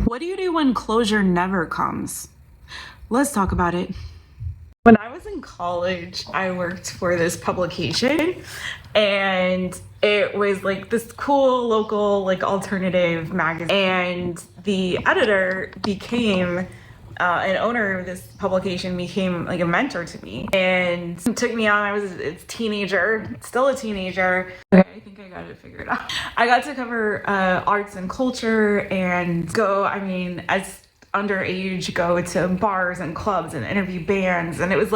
What do you do when closure never comes? Let's talk about it. When I was in college, I worked for this publication, and it was like this cool local like alternative magazine, and the editor became an owner of this publication, became like a mentor to me and took me on. I was a teenager, still a teenager. Okay, I think I got it figured out. I got to cover arts and culture and as underage, go to bars and clubs and interview bands, and it was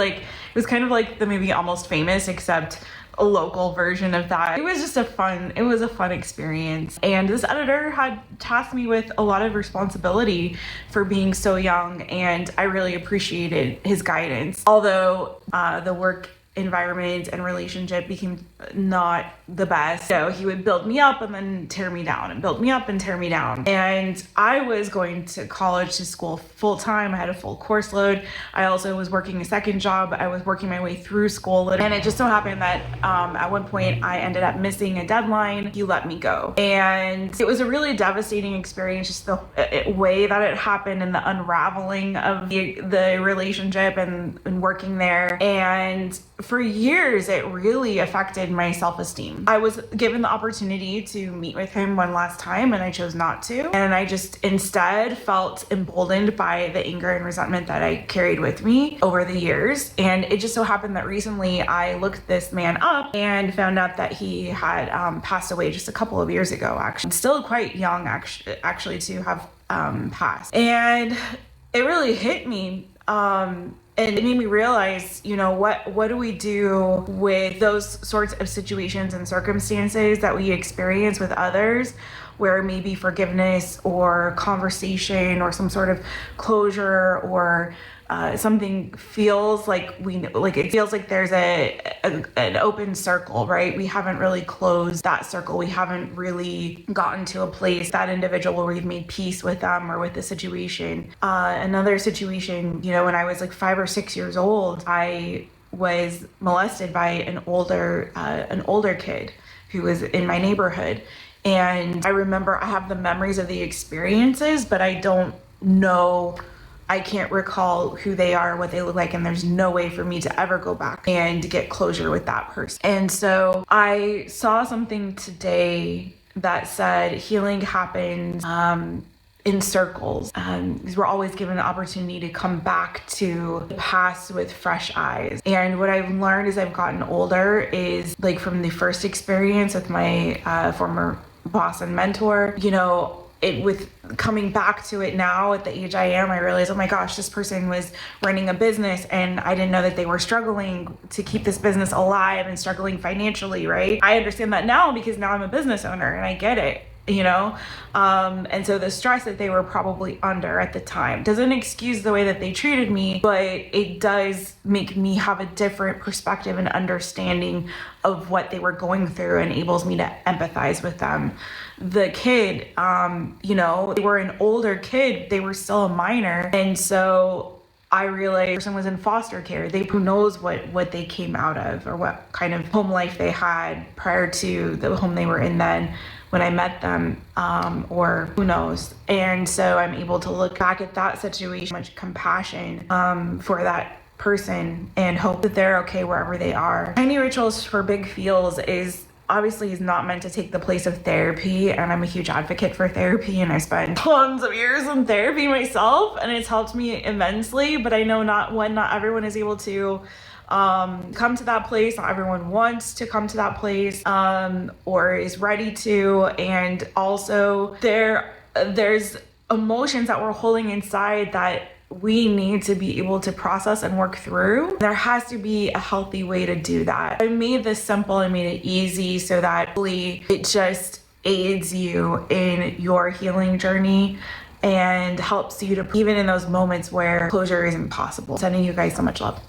kind of like the movie Almost Famous, except a local version of that. It was a fun experience, and this editor had tasked me with a lot of responsibility for being so young, and I really appreciated his guidance. Although the work environment and relationship became not the best. So he would build me up and then tear me down, and build me up and tear me down. And I was going to college, to school full time. I had a full course load. I also was working a second job. I was working my way through school. And it just so happened that at one point I ended up missing a deadline. He let me go. And it was a really devastating experience, just the way that it happened and the unraveling of the relationship and working there. And for years, it really affected my self-esteem. I was given the opportunity to meet with him one last time, and I chose not to. And I just instead felt emboldened by the anger and resentment that I carried with me over the years. And it just so happened that recently I looked this man up and found out that he had passed away just a couple of years ago, actually. Still quite young, actually, to have passed. And it really hit me. And it made me realize, what do we do with those sorts of situations and circumstances that we experience with others, where maybe forgiveness or conversation or some sort of closure or something feels like it feels like there's an open circle, right? We haven't really closed that circle. We haven't really gotten to a place, that individual, where we've made peace with them or with the situation. Another situation, when I was like 5 or 6 years old, I was molested by an older kid who was in my neighborhood. And I remember I have the memories of the experiences, but I can't recall who they are, what they look like, and there's no way for me to ever go back and get closure with that person. And so I saw something today that said healing happens in circles, because we're always given the opportunity to come back to the past with fresh eyes. And what I've learned as I've gotten older is, like, from the first experience with my former boss and mentor, with coming back to it now at the age I am, I realize, oh my gosh, this person was running a business and I didn't know that they were struggling to keep this business alive and struggling financially, right? I understand that now because now I'm a business owner and I get it. And so the stress that they were probably under at the time doesn't excuse the way that they treated me, but it does make me have a different perspective and understanding of what they were going through, and enables me to empathize with them. The kid, they were an older kid, they were still a minor. And so I realized the person was in foster care. Who knows what they came out of, or what kind of home life they had prior to the home they were in then when I met them, or who knows. And so I'm able to look back at that situation with much compassion for that person, and hope that they're okay wherever they are. Tiny rituals for big feels is not meant to take the place of therapy, and I'm a huge advocate for therapy, and I spent tons of years in therapy myself, and it's helped me immensely. But I know not everyone is able to come to that place. Not everyone wants to come to that place, or is ready to. And also there's emotions that we're holding inside that we need to be able to process and work through. There has to be a healthy way to do that. I made this simple and made it easy so that hopefully it just aids you in your healing journey and helps you to, even in those moments where closure isn't possible. Sending you guys so much love.